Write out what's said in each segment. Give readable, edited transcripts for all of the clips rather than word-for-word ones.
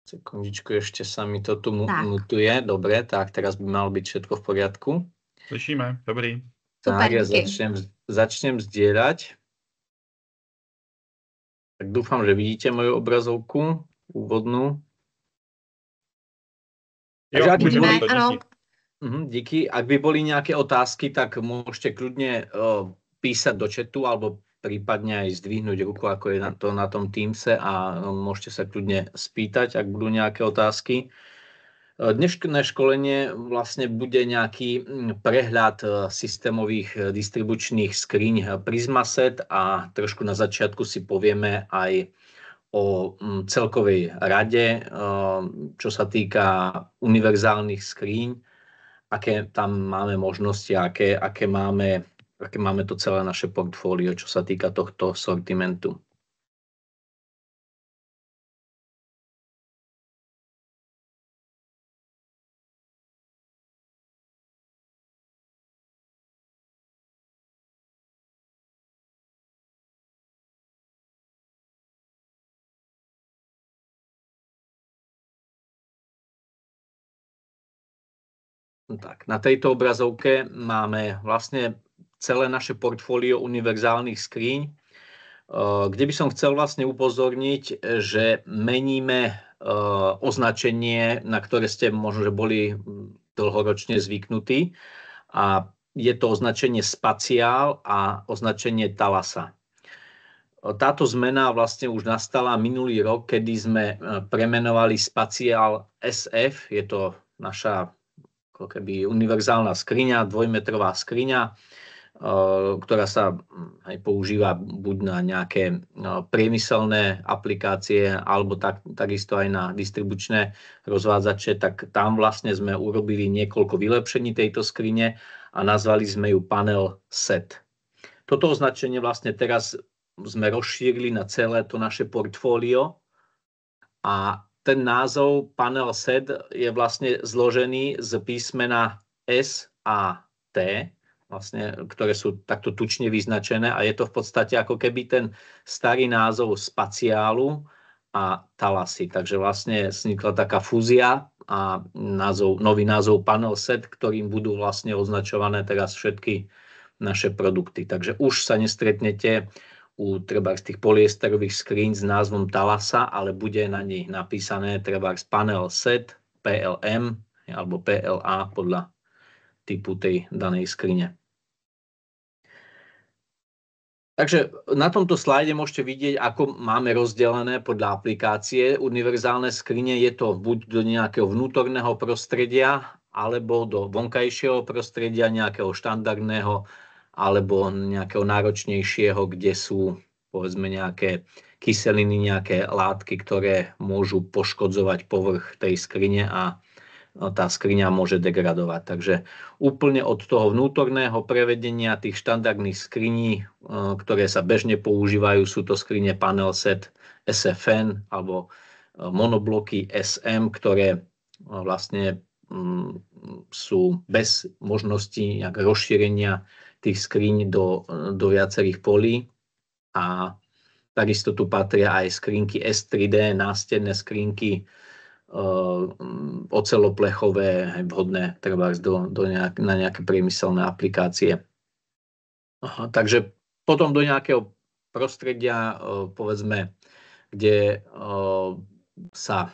Sekundičku, ešte sa mi to tu Tak. mutuje. Dobre, tak teraz by malo byť všetko v poriadku. Slyšíme, dobrý. Super, Tak, ja díky. začnem zdieľať. Tak dúfam, že vidíte moju obrazovku úvodnú. Jo, Vidíme, to, ano. Díky. Ak by boli nejaké otázky, tak môžete kľudne písať do chatu alebo prípadne aj zdvihnúť ruku, ako je to na tom Teamse a môžete sa kľudne spýtať, ak budú nejaké otázky. Dnešné školenie vlastne bude nejaký prehľad systémových distribučných skriň Prismaset a trošku na začiatku si povieme aj o celkovej rade, čo sa týka univerzálnych skriň, aké tam máme možnosti, aké máme to celé naše portfólio, čo sa týka tohto sortimentu. Tak, na tejto obrazovke máme vlastne celé naše portfólio univerzálnych skriň, kde by som chcel vlastne upozorniť, že meníme označenie, na ktoré ste možno, že boli dlhoročne zvyknutí. A je to označenie Spaciál a označenie Thalassa. Táto zmena vlastne už nastala minulý rok, kedy sme premenovali Spaciál SF, je to naša ako keby univerzálna skriňa, dvojmetrová skriňa, ktorá sa aj používa buď na nejaké priemyselné aplikácie, alebo takisto aj na distribučné rozvádzače, tak tam vlastne sme urobili niekoľko vylepšení tejto skrine a nazvali sme ju Panel Set. Toto označenie vlastne teraz sme rozšírili na celé to naše portfólio a ten názov Panel Set je vlastne zložený z písmena S a T, vlastne, ktoré sú takto tučne vyznačené a je to v podstate ako keby ten starý názov Spaciálu a Thalassy. Takže vlastne vznikla taká fúzia a nový názov Panel Set, ktorým budú vlastne označované teraz všetky naše produkty. Takže už sa nestretnete u trebárs tých polyesterových skríň s názvom Thalassa, ale bude na nich napísané trebárs Panel Set, PLM alebo PLA podľa typu tej danej skrine. Takže na tomto slajde môžete vidieť, ako máme rozdelené podľa aplikácie. Univerzálne skrine je to buď do nejakého vnútorného prostredia, alebo do vonkajšieho prostredia, nejakého štandardného, alebo nejakého náročnejšieho, kde sú povedzme nejaké kyseliny, nejaké látky, ktoré môžu poškodzovať povrch tej skrine a tá skriňa môže degradovať. Takže úplne od toho vnútorného prevedenia tých štandardných skriní, ktoré sa bežne používajú, sú to skrine Panel Set SFN alebo monobloky SM, ktoré vlastne sú bez možnosti rozšírenia tých skriň do viacerých polí. A takisto tu patria aj skrinky S3D, nástenné skrinky oceloplechové, vhodné trebárs na nejaké priemyselné aplikácie. Takže potom do nejakého prostredia, povedzme, kde sa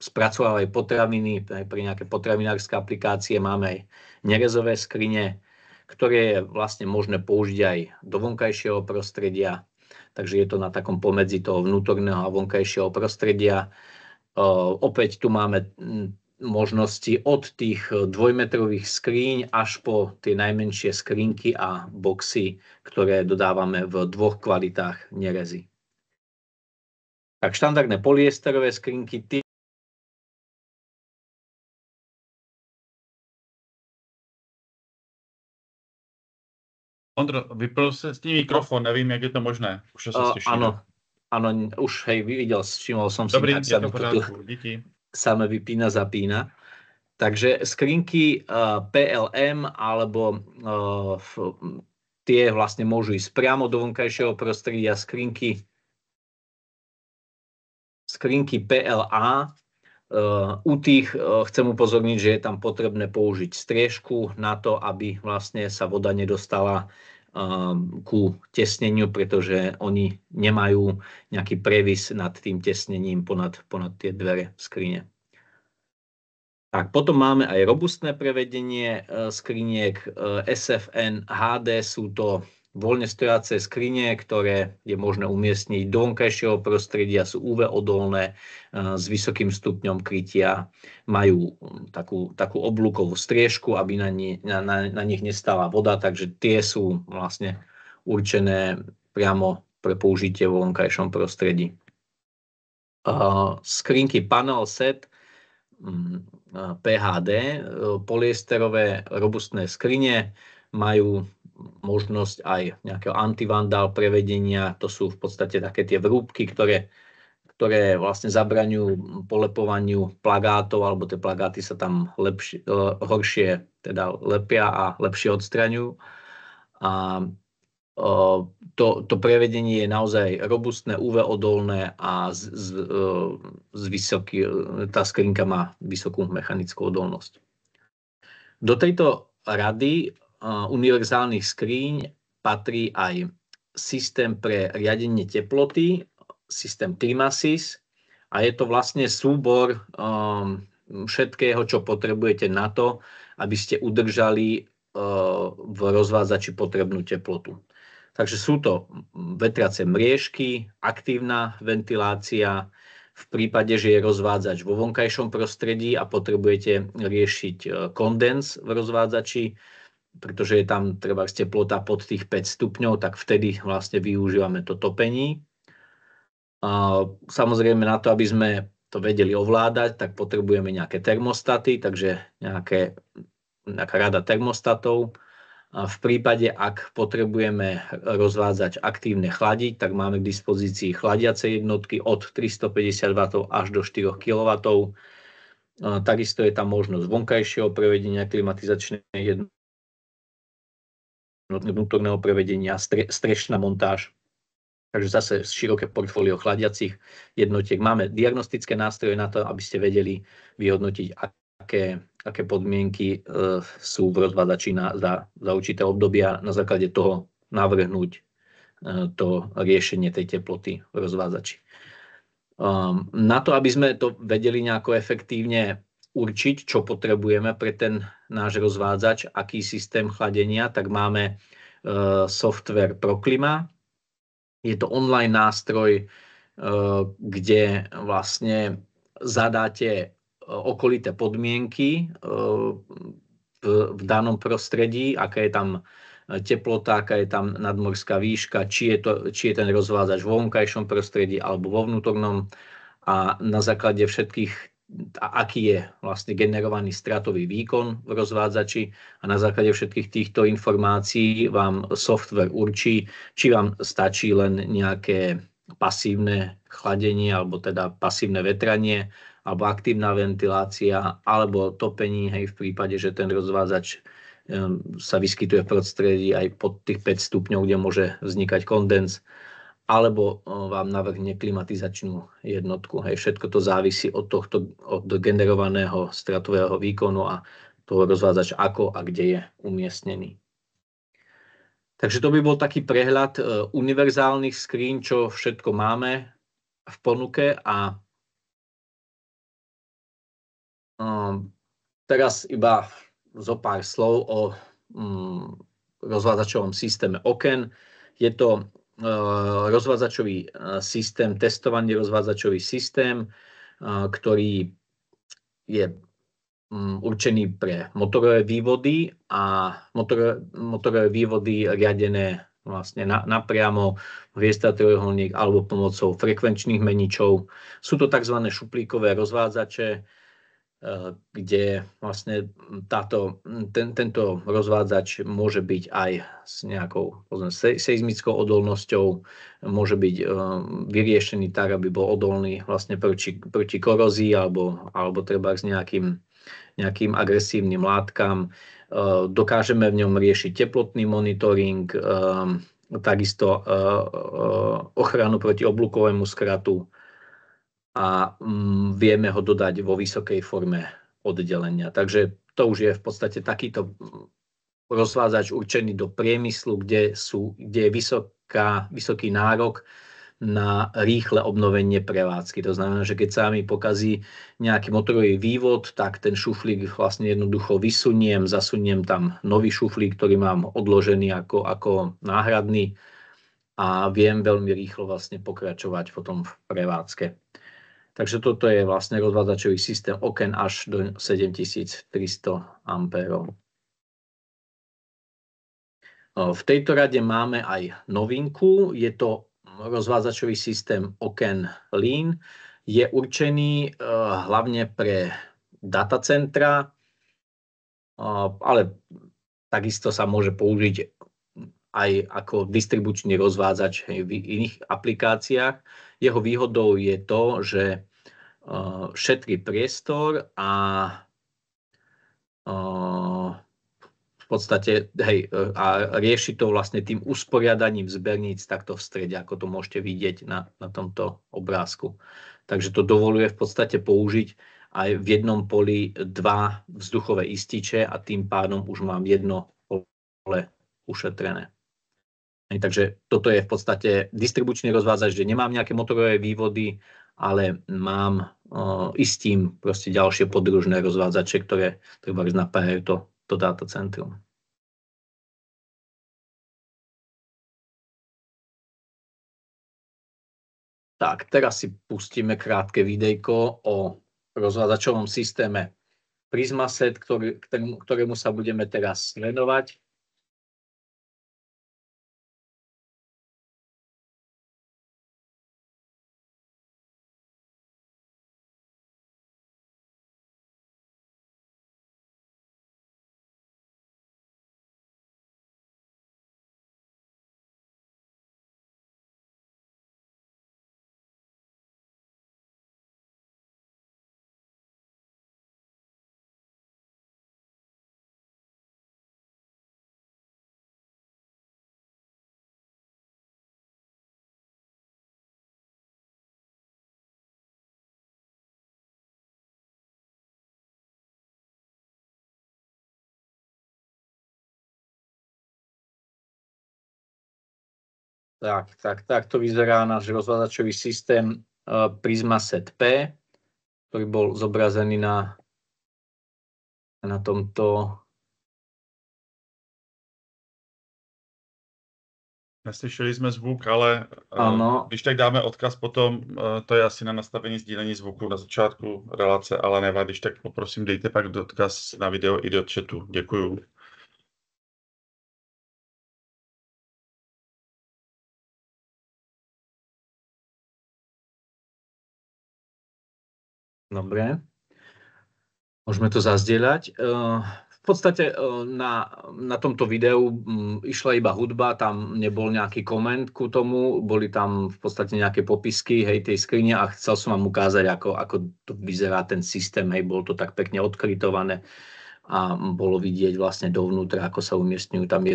spracovávajú potraviny, aj pri nejaké potravinárske aplikácie máme aj nerezové skrine, ktoré je vlastne možné použiť aj do vonkajšieho prostredia. Takže je to na takom pomedzi toho vnútorného a vonkajšieho prostredia. Opäť tu máme možnosti od tých dvojmetrových skríň až po tie najmenšie skrinky a boxy, ktoré dodávame v dvoch kvalitách nerezy. Tak štandardné polyesterové skrinky, Ondro, vypl se s tím mikrofon, nevím, jak je to možné. Už se slyší. Áno, už hej, videl, všimol som si, dobrý, tak sa mi to same vypína, zapína. Takže skrinky PLM alebo tie vlastne môžu ísť priamo do vonkajšieho prostredia. Skrinky PLA U tých chcem upozorniť, že je tam potrebné použiť striežku na to, aby vlastne sa voda nedostala ku tesneniu, pretože oni nemajú nejaký previs nad tým tesnením ponad tie dvere skrine. Tak, potom máme aj robustné prevedenie skriniek SFN HD, sú to voľne stojace skrine, ktoré je možné umiestniť do vonkajšieho prostredia, sú UV odolné, s vysokým stupňom krytia, majú takú oblúkovú striežku, aby na nich nestála voda, takže tie sú vlastne určené priamo pre použitie vo vonkajšom prostredí. Skrinky Panel Set PHD, polyesterové robustné skrine, majú možnosť aj nejakého antivandál prevedenia. To sú v podstate také tie vrúbky, ktoré vlastne zabraňujú polepovaniu plagátov, alebo tie plagáty sa tam horšie teda lepia a lepšie odstraňujú. A to prevedenie je naozaj robustné, UV odolné a tá skrinka má vysokú mechanickú odolnosť. Do tejto rady univerzálnych skríň patrí aj systém pre riadenie teploty, systém Trimasys, a je to vlastne súbor všetkého, čo potrebujete na to, aby ste udržali v rozvádzači potrebnú teplotu. Takže sú to vetriace mriežky, aktívna ventilácia, v prípade, že je rozvádzač vo vonkajšom prostredí a potrebujete riešiť kondens v rozvádzači, pretože je tam treba teplota pod tých 5 stupňov, tak vtedy vlastne využívame to topení. Samozrejme, na to, aby sme to vedeli ovládať, tak potrebujeme nejaké termostaty, takže nejaká rada termostatov. V prípade, ak potrebujeme rozvádzať aktívne chladiť, tak máme k dispozícii chladiace jednotky od 350 W až do 4 kW. Takisto je tam možnosť vonkajšieho prevedenia klimatizačnej jednotky, vnútorného prevedenia, strešná montáž. Takže zase široké portfólio chladiacich jednotiek. Máme diagnostické nástroje na to, aby ste vedeli vyhodnotiť, aké podmienky sú v rozvádzači za určité obdobia, na základe toho navrhnúť to riešenie tej teploty v rozvádzači. Na to, aby sme to vedeli nejako efektívne určiť, čo potrebujeme pre ten náš rozvádzač, aký systém chladenia, tak máme software Proklima. Je to online nástroj, kde vlastne zadáte okolité podmienky v danom prostredí, aká je tam teplota, aká je tam nadmorská výška, či je ten rozvádzač vo vonkajšom prostredí alebo vo vnútornom, a na základe všetkých, aký je vlastne generovaný stratový výkon v rozvádzači, a na základe všetkých týchto informácií vám software určí, či vám stačí len nejaké pasívne chladenie alebo teda pasívne vetranie alebo aktívna ventilácia alebo topení, v prípade, že ten rozvádzač sa vyskytuje v prostredí aj pod tých 5 stupňov, kde môže vznikať kondens, alebo vám navrhne klimatizačnú jednotku. Všetko to závisí od generovaného stratového výkonu a toho rozvádzača, ako a kde je umiestnený. Takže to by bol taký prehľad univerzálnych skríň, čo všetko máme v ponuke. A teraz iba zo pár slov o rozvádzačovom systéme okien. Je to rozvádzačový systém, testovaný rozvádzačový systém, ktorý je určený pre motorové vývody a motorové vývody riadené vlastne napriamo hviezdny alebo pomocou frekvenčných meničov. Sú to tzv. Šuplíkové rozvádzače, kde vlastne tento rozvádzač môže byť aj s nejakou seizmickou odolnosťou, môže byť vyriešený tak, aby bol odolný vlastne proti korózii alebo treba s nejakým agresívnym látkam. Dokážeme v ňom riešiť teplotný monitoring, takisto ochranu proti oblúkovému skratu. a vieme ho dodať vo vysokej forme oddelenia. Takže to už je v podstate takýto rozvádzač určený do priemyslu, kde je vysoký nárok na rýchle obnovenie prevádzky. To znamená, že keď sa mi pokazí nejaký motorový vývod, tak ten šuflík vlastne jednoducho zasuniem tam nový šuflík, ktorý mám odložený ako náhradný a viem veľmi rýchlo vlastne pokračovať potom v prevádzke. Takže toto je vlastne rozvádzačový systém okien až do 7300 A. V tejto rade máme aj novinku, je to rozvádzačový systém okien Lean. Je určený hlavne pre datacentra, ale takisto sa môže použiť aj ako distribučný rozvádzač v iných aplikáciách. Jeho výhodou je to, že šetrí priestor a v podstate a rieši to vlastne tým usporiadaním zberníc takto v strede, ako to môžete vidieť na tomto obrázku. Takže to dovoluje v podstate použiť aj v jednom poli 2 vzduchové ističe a tým pádom už mám jedno pole ušetrené. Takže toto je v podstate distribučný rozvádzač, že nemám nejaké motorové vývody, ale mám istým proste ďalšie podružné rozvádzače, ktoré treba napájajú to datacentrum. Tak, teraz si pustíme krátke videjko o rozvádzačovom systéme Prismaset, ktorému sa budeme teraz venovať. Tak to vyzerá náš rozvádzačový systém Prismaset P, ktorý bol zobrazený na tomto. Neslyšeli jsme zvuk, ale když tak dáme odkaz potom, to je asi na nastavení sdílení zvuku na začátku relace, ale nevadí, když tak poprosím, dejte pak odkaz na video i do chatu. Děkuju. Dobre, môžeme to zazdieľať. V podstate na tomto videu išla iba hudba, tam nebol nejaký koment ku tomu, boli tam v podstate nejaké popisky tej skrine a chcel som vám ukázať, ako to vyzerá ten systém, bolo to tak pekne odkrytované a bolo vidieť vlastne dovnútra, ako sa umiestňujú tam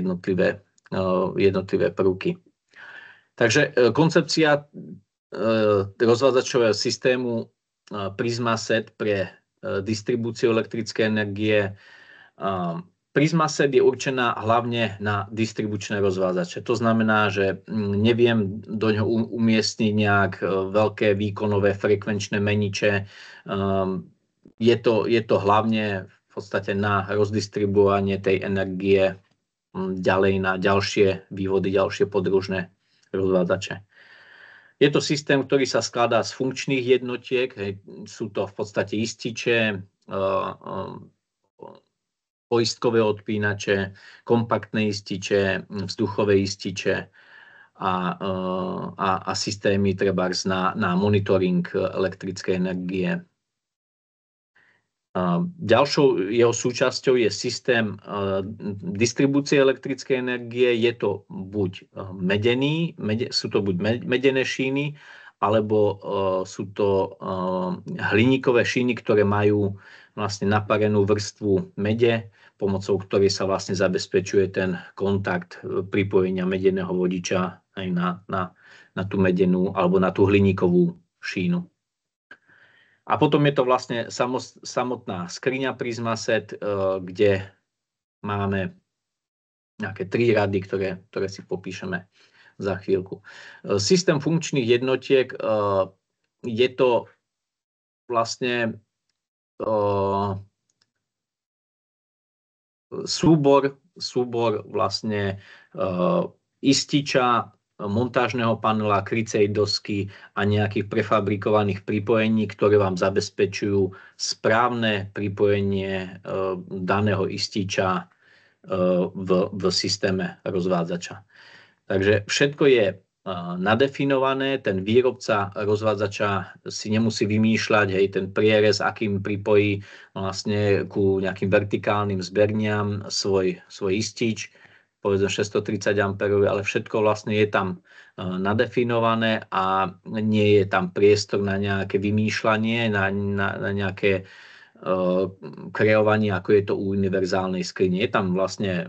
jednotlivé prvky. Takže koncepcia rozvádzačového systému Prismaset pre distribúciu elektrickej energie. Prismaset je určená hlavne na distribučné rozvádzače. To znamená, že neviem do ňoho umiestniť nejak veľké výkonové frekvenčné meniče. Je to hlavne v podstate na rozdistribuovanie tej energie ďalej na ďalšie vývody, ďalšie podružné rozvádzače. Je to systém, ktorý sa skladá z funkčných jednotiek. Sú to v podstate ističe, poistkové odpínače, kompaktné ističe, vzduchové ističe a systémy trebárs na monitoring elektrickej energie. Ďalšou jeho súčasťou je systém distribúcie elektrickej energie. Je to buď sú to buď medené šíny, alebo sú to hliníkové šíny, ktoré majú vlastne naparenú vrstvu mede, pomocou ktorej sa vlastne zabezpečuje ten kontakt pripojenia medeného vodiča aj na tú medenú alebo na tú hliníkovú šínu. A potom je to vlastne samotná skriňa Prismaset, kde máme nejaké 3 rady, ktoré si popíšeme za chvíľku. Systém funkčných jednotiek je to vlastne súbor vlastne ističa, montážneho panela, krycej dosky a nejakých prefabrikovaných pripojení, ktoré vám zabezpečujú správne pripojenie daného ističa v systéme rozvádzača. Takže všetko je nadefinované, ten výrobca rozvádzača si nemusí vymýšľať, hej, ten prierez, akým pripojí vlastne ku nejakým vertikálnym zberniam svoj istič, povedzme 630 A, ale všetko vlastne je tam nadefinované a nie je tam priestor na nejaké vymýšľanie, na nejaké kreovanie, ako je to u univerzálnej skrine. Je tam vlastne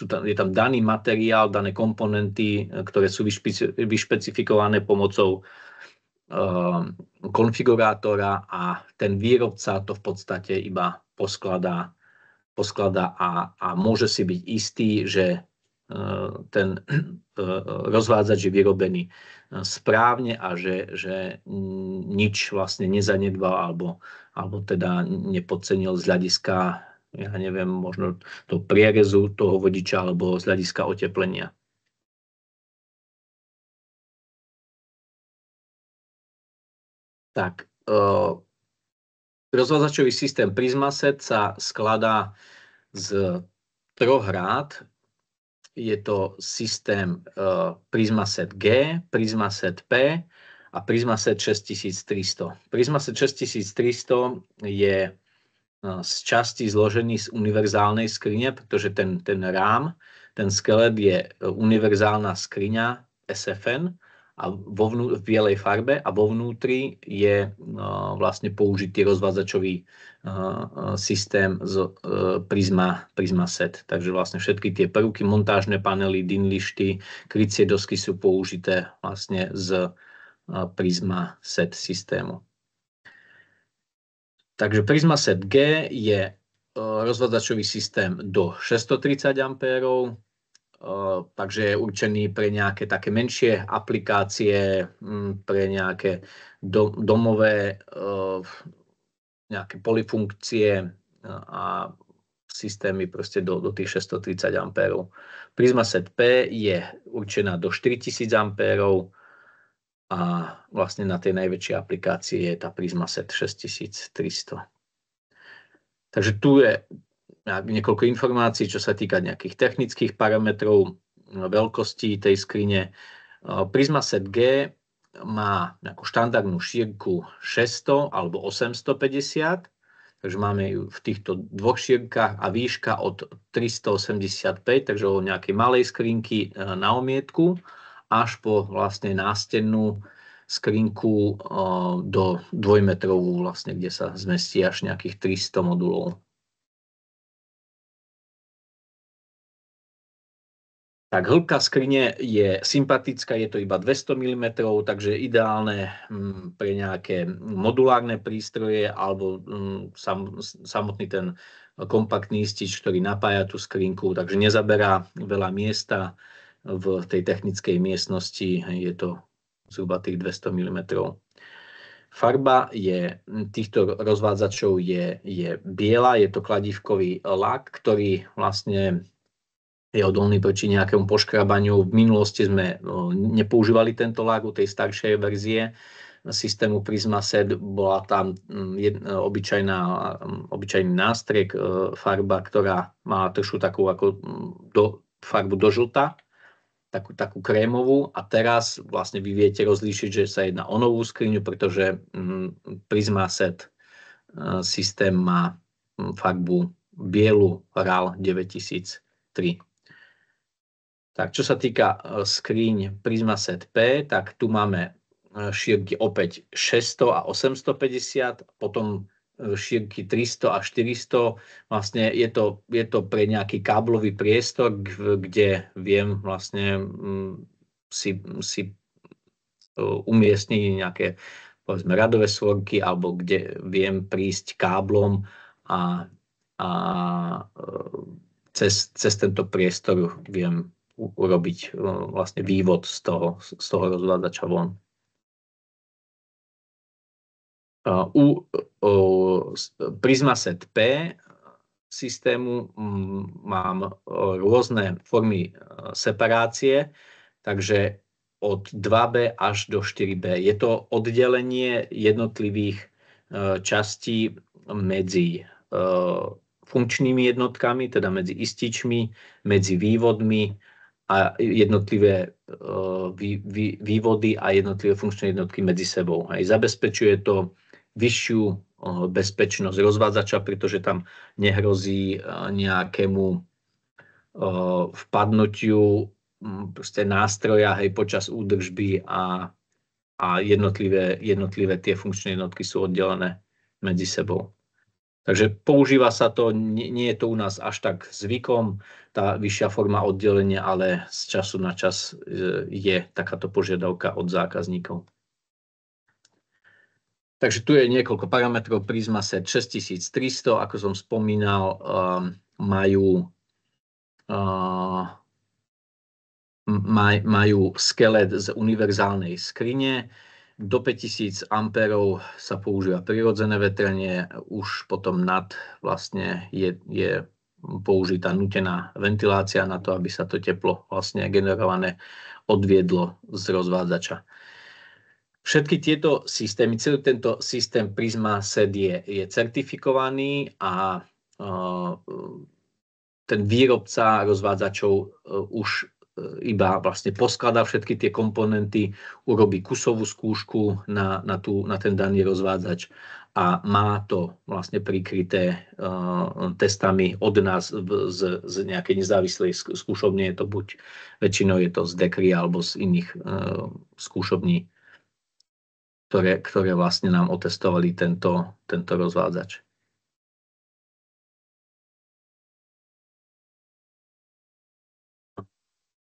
je tam daný materiál, dané komponenty, ktoré sú vyšpecifikované pomocou konfigurátora a ten výrobca to v podstate iba poskladá a môže si byť istý, že ten rozvádzač je vyrobený správne a že nič vlastne nezanedbal alebo teda nepodcenil z hľadiska, ja neviem, možno toho prierezu toho vodiča alebo z hľadiska oteplenia. Tak, rozvádzačový systém Prismaset sa skladá z 3 rád. Je to systém Prismaset G, Prismaset P a Prismaset 6300. Prismaset 6300 je z časti zložený z univerzálnej skrine, pretože ten rám, ten skelet je univerzálna skriňa SFN a v bielej farbe a vo vnútri je vlastne použitý rozvádzačový systém z Prismaset. Takže vlastne všetky tie prvky, montážne panely, dinlišty, krycie dosky sú použité vlastne z Prismaset systému. Takže Prismaset G je rozvádzačový systém do 630 A, takže je určený pre nejaké také menšie aplikácie, pre nejaké domové nejaké polyfunkcie a systémy proste do tých 630 A. Prismaset P je určená do 4000 A a vlastne na tej najväčšej aplikácii je tá Prismaset 6300. Takže tu je niekoľko informácií, čo sa týka nejakých technických parametrov, veľkosti tej skrine. Prismaset G má nejakú štandardnú šírku 600 alebo 850, takže máme ju v týchto 2 šírkach a výška od 385, takže od nejakej malej skrinky na omietku až po vlastne nástennú skrinku do 2-metrovú, vlastne, kde sa zmestí až nejakých 300 modulov. Tak hĺbka skrine je sympatická, je to iba 200 mm, takže ideálne pre nejaké modulárne prístroje alebo samotný ten kompaktný istič, ktorý napája tú skrinku, takže nezaberá veľa miesta v tej technickej miestnosti, je to zhruba tých 200 mm. Farba týchto rozvádzačov je biela, je to kladívkový lak, ktorý vlastne je odolný proti nejakému poškrabaniu. V minulosti sme nepoužívali tento lak u tej staršej verzie systému Prismaset. Bola tam obyčajný nástriek, farba, ktorá má trošku takú ako farbu do žlta, takú krémovú. A teraz vlastne vy viete rozlíšiť, že sa jedná o novú skriňu, pretože Prismaset systém má farbu bielu RAL 9003. Tak, čo sa týka skriň Prismaset P, tak tu máme šírky opäť 600 a 850, potom šírky 300 a 400. Vlastne je to pre nejaký káblový priestor, kde viem vlastne si umiestniť nejaké povedzme radové svorky, alebo kde viem prísť káblom a cez tento priestor viem urobiť vlastne vývod z toho rozvádzača von. U Prismaset P systému mám rôzne formy separácie, takže od 2B až do 4B. Je to oddelenie jednotlivých častí medzi funkčnými jednotkami, teda medzi ističmi, medzi vývodmi a jednotlivé vývody a jednotlivé funkčné jednotky medzi sebou. Aj zabezpečuje to vyššiu bezpečnosť rozvádzača, pretože tam nehrozí nejakému vpadnutiu nástroja počas údržby a jednotlivé tie funkčné jednotky sú oddelené medzi sebou. Takže používa sa to, nie je to u nás až tak zvykom, tá vyššia forma oddelenia, ale z času na čas je takáto požiadavka od zákazníkov. Takže tu je niekoľko parametrov. Prismaset 6300, ako som spomínal, majú skelet z univerzálnej skrine. Do 5000 A sa používa prirodzené vetrenie, už potom nad vlastne je použitá nútená ventilácia na to, aby sa to teplo vlastne generované odviedlo z rozvádzača. Všetky tieto systémy, celý tento systém Prismaset je certifikovaný a ten výrobca rozvádzačov už iba vlastne poskladá všetky tie komponenty, urobí kusovú skúšku na ten daný rozvádzač a má to vlastne prikryté testami od nás z nejakej nezávislej skúšovne. Je to buď väčšinou je to z Decry alebo z iných skúšovní, ktoré vlastne nám otestovali tento rozvádzač.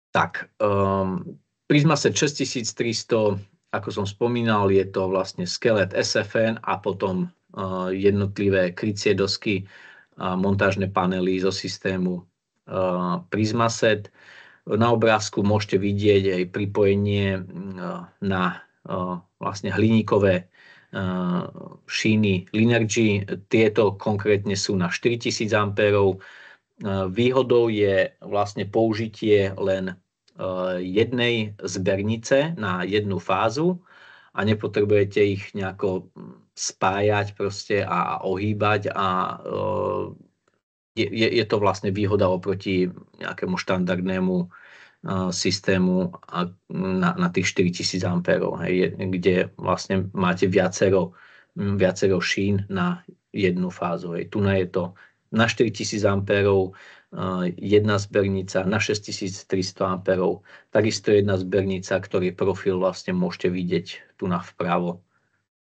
Tak, Prismaset 6300, ako som spomínal, je to vlastne skelet SFN a potom jednotlivé krycie dosky a montážne panely zo systému Prismaset. Na obrázku môžete vidieť aj pripojenie na vlastne hliníkové šíny Linergy. Tieto konkrétne sú na 4000 A. Výhodou je vlastne použitie len jednej zbernice na jednu fázu a nepotrebujete ich nejako spájať proste a ohýbať a je to vlastne výhoda oproti nejakému štandardnému systému na tých 4000 A, kde vlastne máte viacero šín na jednu fázu. Tu je to na 4000 A, jedna zbernica na 6300 A, takisto jedna zbernica, ktorý profil vlastne môžete vidieť tu na vpravo,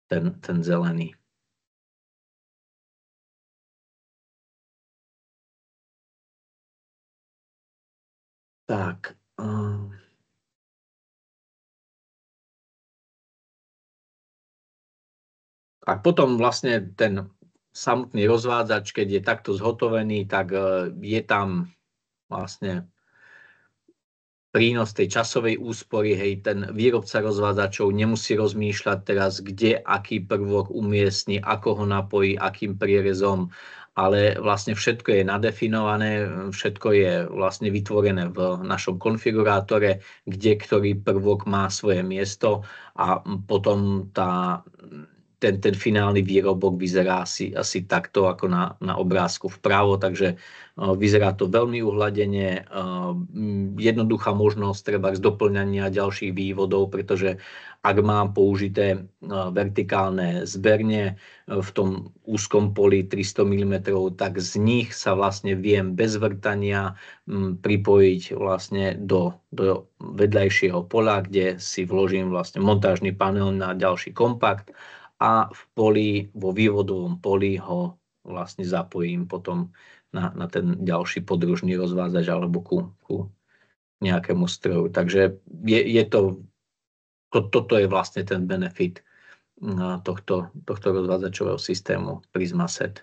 ten zelený. Tak. A potom vlastne ten samotný rozvádzač, keď je takto zhotovený, tak je tam vlastne prínos tej časovej úspory. Ten výrobca rozvádzačov nemusí rozmýšľať teraz, kde aký prvok umiestni, ako ho napojí, akým prierezom, ale vlastne všetko je nadefinované, všetko je vlastne vytvorené v našom konfigurátore, kde ktorý prvok má svoje miesto a potom ten finálny výrobok vyzerá asi takto ako na obrázku vpravo, takže vyzerá to veľmi uhladene, jednoduchá možnosť treba z doplňania ďalších vývodov, pretože ak mám použité vertikálne zberne v tom úzkom poli 300 mm, tak z nich sa vlastne viem bez vrtania pripojiť vlastne do vedľajšieho pola, kde si vložím vlastne montážny panel na ďalší kompakt a vo vývodovom poli ho vlastne zapojím potom na ten ďalší podružný rozvádzač alebo ku nejakému stroju. Takže toto je vlastne ten benefit tohto rozvádzačového systému PrismaSet.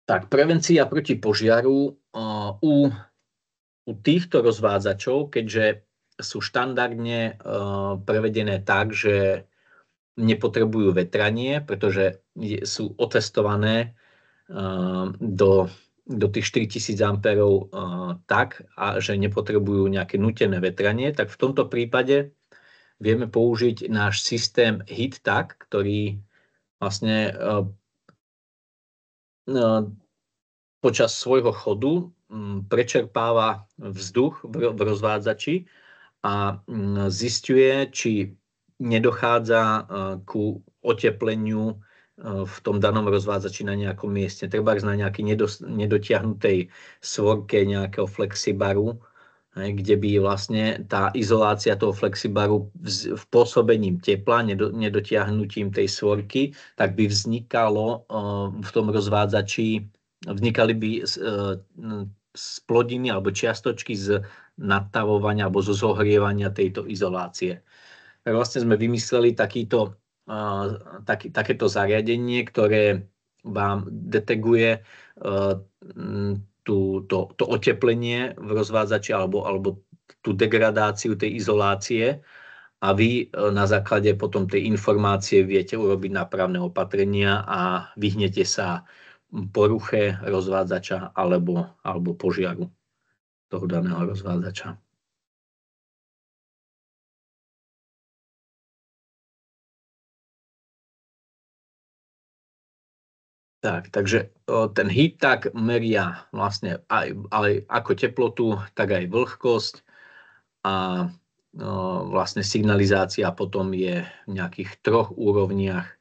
Tak, prevencia proti požiaru u týchto rozvádzačov, keďže sú štandardne prevedené tak, že nepotrebujú vetranie, pretože sú otestované do tých 4000 ampérov tak, že nepotrebujú nejaké nútené vetranie, tak v tomto prípade vieme použiť náš systém HeatTag, ktorý vlastne počas svojho chodu prečerpáva vzduch v rozvádzači a zisťuje, či nedochádza ku otepleniu v tom danom rozvádzači na nejakom mieste. Trebárs na nejakej nedotiahnutej svorke nejakého flexibaru, kde by vlastne tá izolácia toho flexibaru v pôsobením tepla, nedotiahnutím tej svorky, tak by vznikalo v tom rozvádzači, vznikali by splodiny alebo čiastočky z natavovania alebo zo zohrievania tejto izolácie. Tak vlastne sme vymysleli takéto zariadenie, ktoré vám deteguje to oteplenie v rozvádzači alebo tú degradáciu tej izolácie a vy na základe potom tej informácie viete urobiť nápravné opatrenia a vyhnete sa poruche rozvádzača alebo požiaru toho daného rozvádzača. Takže ten HeatTag meria vlastne aj ako teplotu, tak aj vlhkosť a vlastne signalizácia potom je v nejakých 3 úrovniach,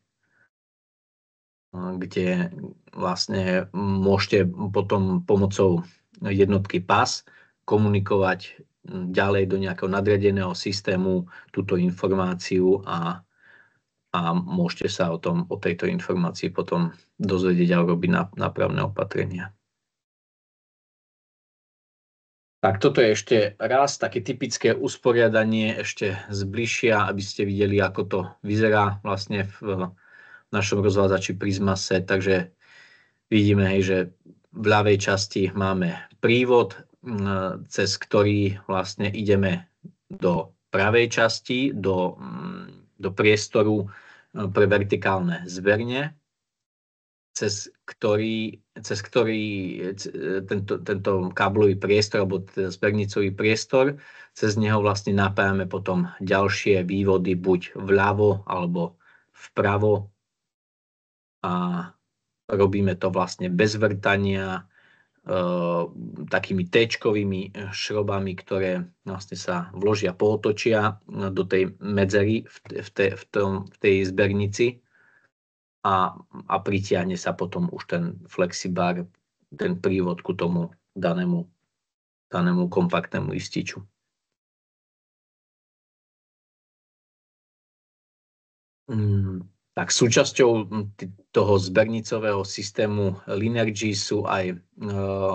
kde vlastne môžete potom pomocou jednotky PAS komunikovať ďalej do nejakého nadriadeného systému túto informáciu a môžete sa o tejto informácii potom dozvedieť a urobiť nápravné opatrenia. Tak toto je ešte raz také typické usporiadanie ešte zbližšia, aby ste videli, ako to vyzerá vlastne v našom rozvádzači PrismaSet. Takže vidíme, že v ľavej časti máme prívod, cez ktorý vlastne ideme do pravej časti, do priestoru pre vertikálne zberne, cez ktorý tento káblový priestor alebo zbernicový priestor, cez neho vlastne napájame potom ďalšie vývody buď vľavo alebo vpravo a robíme to vlastne bez vrtania, takými T-čkovými šrobami, ktoré vlastne sa vložia, pootočia do tej medzery v tej zbernici a pritiahne sa potom už ten flexibar, ten prívod ku tomu danému kompaktnému ističu. Tak súčasťou toho zbernicového systému Linergy sú aj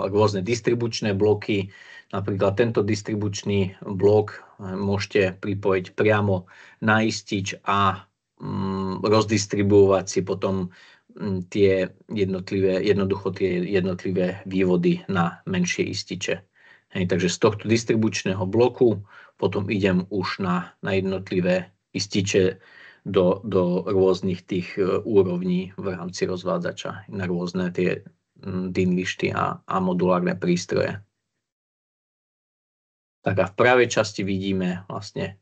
rôzne distribučné bloky. Napríklad tento distribučný blok môžete pripojiť priamo na istič a rozdistribuovať si potom tie jednotlivé vývody na menšie ističe. Takže z tohto distribučného bloku potom idem už na jednotlivé ističe do rôznych tých úrovní v rámci rozvádzača, na rôzne tie dinlišty a modulárne prístroje. Tak a v pravej časti vidíme vlastne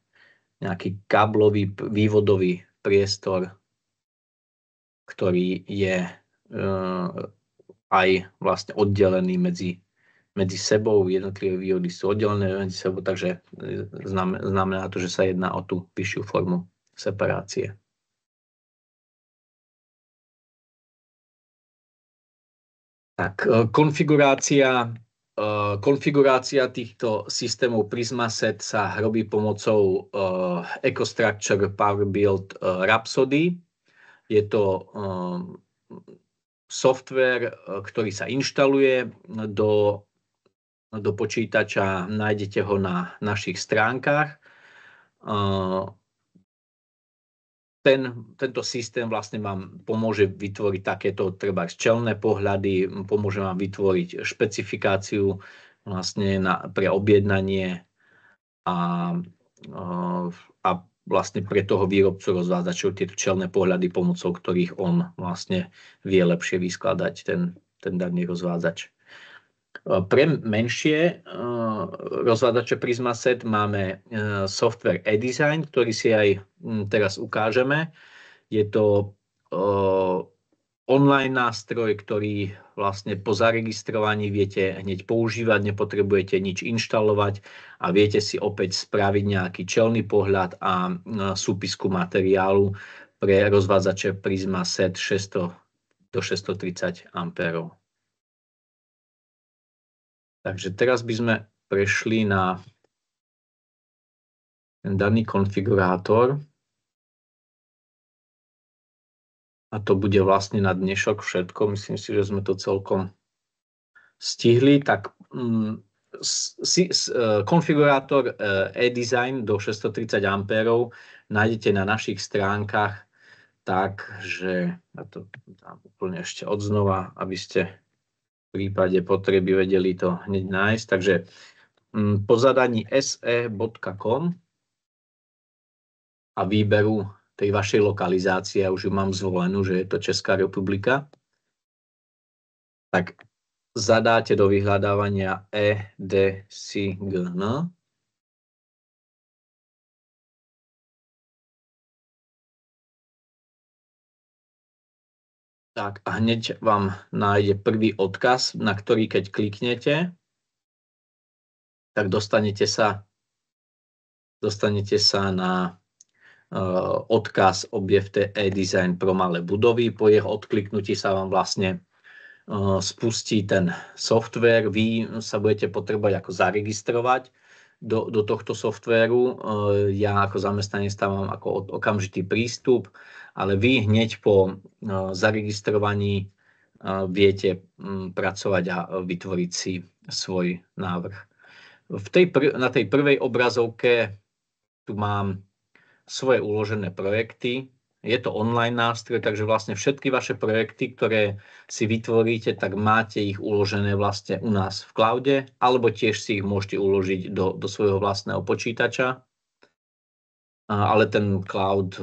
nejaký káblový vývodový priestor, ktorý je aj vlastne oddelený medzi sebou. Jednotlivé vývody sú oddelené medzi sebou, takže znamená to, že sa jedná o tú vyššiu formu separácie. Tak, konfigurácia týchto systémov PrismaSet sa robí pomocou EcoStruxure PowerBuild Rhapsody. Je to software, ktorý sa inštaluje do do počítača, nájdete ho na našich stránkach. Tento systém vlastne vám pomôže vytvoriť takéto treba čelné pohľady, pomôže vám vytvoriť špecifikáciu vlastne pre objednanie a vlastne pre toho výrobcu rozvádzačov tieto čelné pohľady, pomocou ktorých on vlastne vie lepšie vyskladať ten daný rozvádzač. Pre menšie rozvádzače Prismaset máme software eDesign, ktorý si aj teraz ukážeme. Je to online nástroj, ktorý vlastne po zaregistrovaní viete hneď používať, nepotrebujete nič inštalovať a viete si opäť spraviť nejaký čelný pohľad a súpisku materiálu pre rozvádzače Prismaset 600 do 630 A. Takže teraz by sme prešli na daný konfigurátor. A to bude vlastne na dnešok všetko. Myslím si, že sme to celkom stihli. Tak konfigurátor eDesign do 630 A nájdete na našich stránkach. Takže ja to dám úplne ešte odznova, aby ste v prípade potreby vedeli to hneď nájsť. Takže po zadaní se.com a výberu tej vašej lokalizácie, ja už ju mám zvolenú, že je to Česká republika, tak zadáte do vyhľadávania eDesign. Tak a hneď vám nájde prvý odkaz, na ktorý keď kliknete, tak dostanete sa na odkaz objevte eDesign pro malé budovy. Po jeho odkliknutí sa vám vlastne spustí ten software. Vy sa budete potrebovať ako zaregistrovať do tohto softvéru. Ja ako zamestnanec tam mám ako okamžitý prístup, ale vy hneď po zaregistrovaní viete pracovať a vytvoriť si svoj návrh. Na tej prvej obrazovke tu mám svoje uložené projekty. Je to online nástroj, takže vlastne všetky vaše projekty, ktoré si vytvoríte, tak máte ich uložené vlastne u nás v cloude, alebo tiež si ich môžete uložiť do svojho vlastného počítača. Ale ten cloud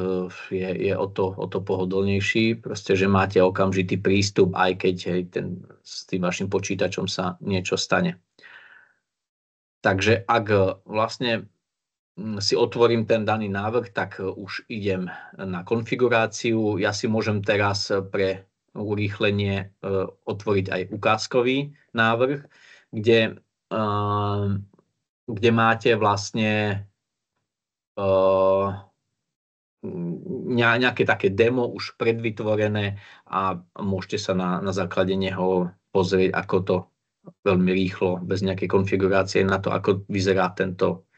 je o to pohodlnejší, proste, že máte okamžitý prístup, aj keď s tým vašim počítačom sa niečo stane. Takže ak vlastne si otvorím ten daný návrh, tak už idem na konfiguráciu. Ja si môžem teraz pre urýchlenie otvoriť aj ukázkový návrh, kde máte vlastne nejaké také demo už predvytvorené a môžete sa na základe neho pozrieť, ako to veľmi rýchlo, bez nejakej konfigurácie na to, ako vyzerá tento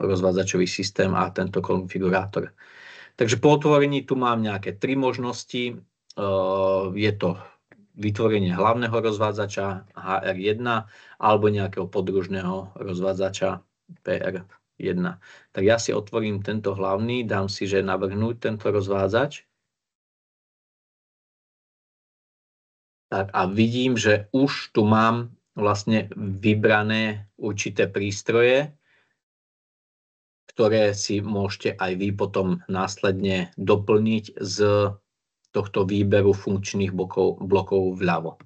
rozvádzačový systém a tento konfigurátor. Takže po otvorení tu mám nejaké 3 možnosti. Je to vytvorenie hlavného rozvádzača HR1 alebo nejakého podružného rozvádzača PR1. Tak ja si otvorím tento hlavný, dám si, že navrhnúť tento rozvádzač. Tak a vidím, že už tu mám vlastne vybrané určité prístroje, ktoré si môžete aj vy potom následne doplniť z tohto výberu funkčných blokov vľavo.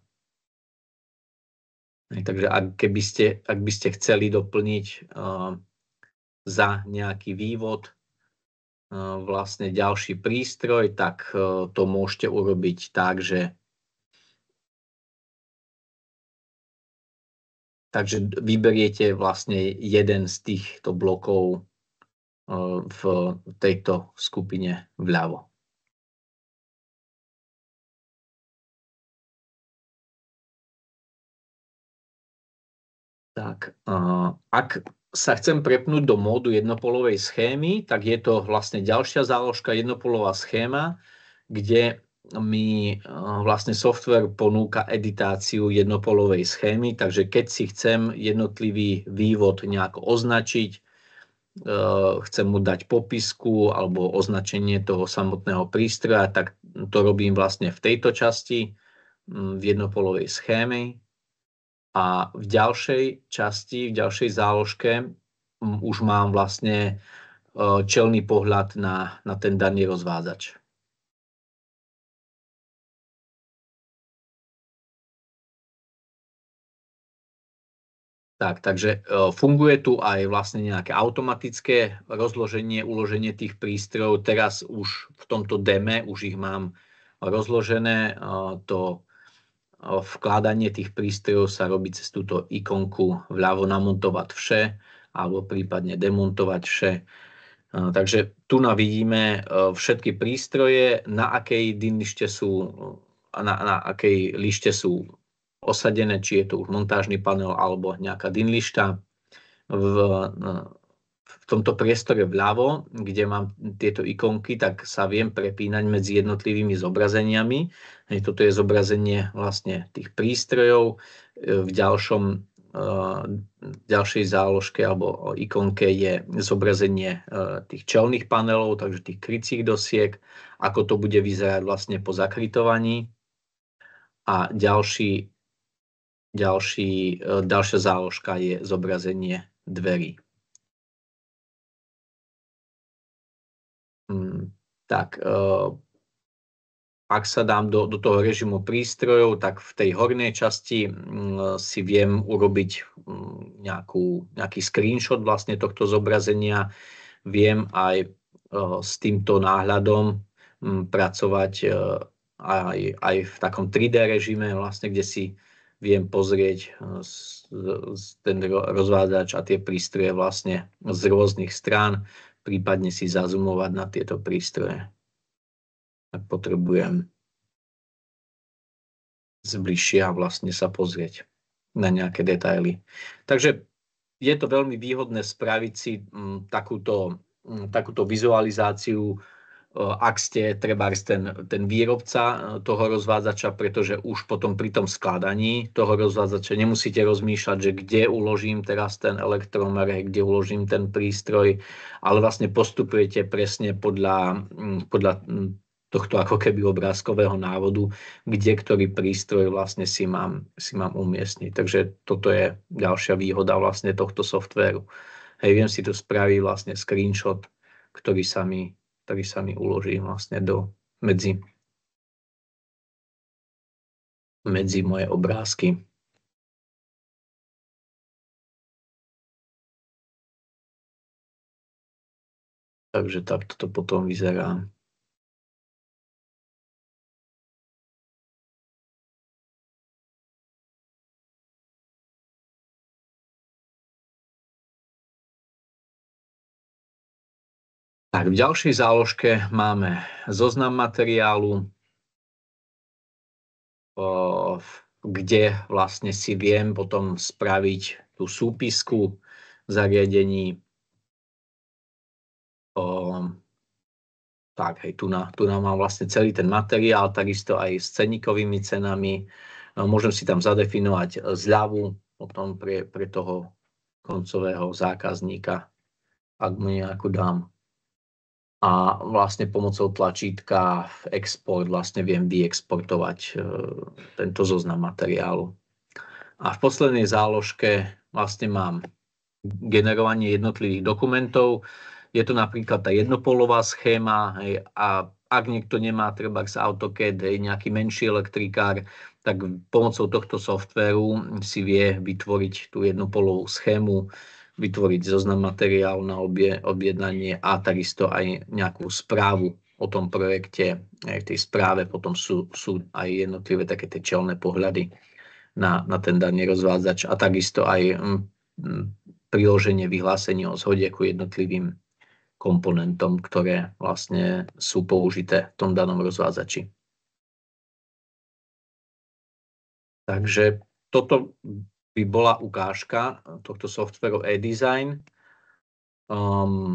Takže ak by ste chceli doplniť za nejaký vývod vlastne ďalší prístroj, tak to môžete urobiť tak, že vyberiete vlastne jeden z týchto blokov v tejto skupine vľavo. Tak, ak sa chcem prepnúť do módu jednopolovej schémy, tak je to vlastne ďalšia záložka jednopolová schéma, kde mi vlastne software ponúka editáciu jednopolovej schémy, takže keď si chcem jednotlivý vývod nejako označiť, chcem mu dať popisku alebo označenie toho samotného prístroja, tak to robím vlastne v tejto časti, v jednopolovej schéme. A v ďalšej časti, v ďalšej záložke už mám vlastne čelný pohľad na ten daný rozvádzač. Takže funguje tu aj vlastne nejaké automatické rozloženie, uloženie tých prístrojov. Teraz už v tomto deme už ich mám rozložené. To vkladanie tých prístrojov sa robí cez túto ikonku vľavo namontovať vše alebo prípadne demontovať vše. Takže tu vidíme všetky prístroje, na akej DIN lište sú, na akej lište sú osadené, či je to už montážny panel alebo nejaká DIN lišta. V tomto priestore vľavo, kde mám tieto ikonky, tak sa viem prepínať medzi jednotlivými zobrazeniami. Toto je zobrazenie vlastne tých prístrojov. V ďalšej záložke alebo ikonke je zobrazenie tých čelných panelov, takže tých krycích dosiek, ako to bude vyzerať vlastne po zakrytovaní. A ďalšia záložka je zobrazenie dverí. Tak, ak sa dám do toho režimu prístrojov, tak v tej hornej časti si viem urobiť nejaký screenshot vlastne tohto zobrazenia. Viem aj s týmto náhľadom pracovať aj v takom 3D režime, vlastne, kde si viem pozrieť ten rozvádzač a tie prístroje vlastne z rôznych strán, prípadne si zazumovať na tieto prístroje, ak potrebujem zbližšia vlastne sa pozrieť na nejaké detaily. Takže je to veľmi výhodné spraviť si takúto vizualizáciu, ak ste trebárs ten výrobca toho rozvádzača, pretože už potom pri tom skladaní toho rozvádzača nemusíte rozmýšľať, že kde uložím teraz ten elektromer, kde uložím ten prístroj, ale vlastne postupujete presne podľa tohto ako keby obrázkového návodu, kde ktorý prístroj vlastne si mám umiestniť. Takže toto je ďalšia výhoda vlastne tohto softvéru. Viem si tu spraviť vlastne screenshot, ktorý sa mi uloží vlastne medzi moje obrázky. Takže takto to potom vyzerá. Tak, v ďalšej záložke máme zoznam materiálu, kde vlastne si viem potom spraviť tú súpisku zariadení. Tu mám vlastne celý ten materiál, takisto aj s ceníkovými cenami. Môžem si tam zadefinovať zľavu potom pre toho koncového zákazníka, ak mu nejakú dám. A vlastne pomocou tlačítka v export vlastne viem vyexportovať tento zoznam materiálu. A v poslednej záložke vlastne mám generovanie jednotlivých dokumentov. Je to napríklad tá jednopolová schéma, a ak niekto nemá trebárs AutoCAD, nejaký menší elektrikár, tak pomocou tohto softvéru si vie vytvoriť tú jednopolovú schému, vytvoriť zoznam materiálu na objednanie a takisto aj nejakú správu o tom projekte. V tej správe potom sú aj jednotlivé také tie čelné pohľady na ten daný rozvádzač a takisto aj priloženie vyhlásenia o zhode ku jednotlivým komponentom, ktoré vlastne sú použité v tom danom rozvádzači. Takže toto by bola ukážka tohto softvéru eDesign.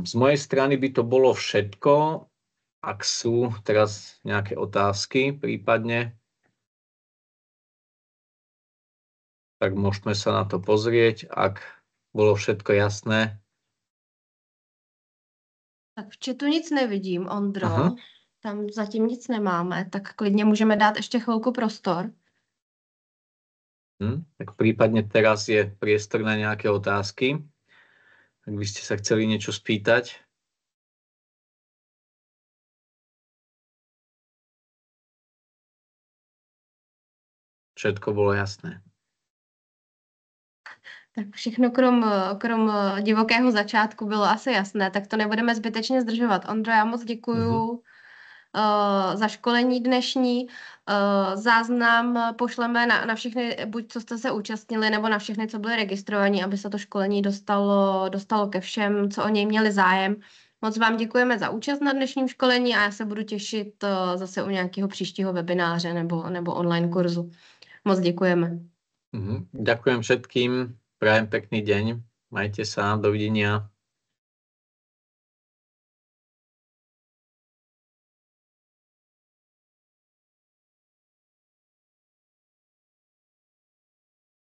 Z mojej strany by to bolo všetko. ak sú teraz nejaké otázky prípadne, tak môžeme sa na to pozrieť, ak bolo všetko jasné. Tak v chatu nic nevidím, Ondro. Aha. Tam zatím nic nemáme, tak klidně můžeme dát ještě chvilku prostor. Tak prípadne teraz je priestor na nejaké otázky. Ak by ste sa chceli niečo spýtať. Všetko bolo jasné. Tak všechno krom divokého začátku bylo asi jasné, tak to nebudeme zbytečně zdržovat. Ondro, já moc děkuju za školení dnešní. Záznam pošleme na všechny, buď co jste se účastnili, nebo na všechny, co byli registrovaní, aby se to školení dostalo ke všem, co o něj měli zájem. Moc vám děkujeme za účast na dnešním školení a já se budu těšit zase u nějakého příštího webináře nebo online kurzu. Moc děkujeme. Ďakujem všetkým. Prajem pekný deň. Majte sa. Dovidenia.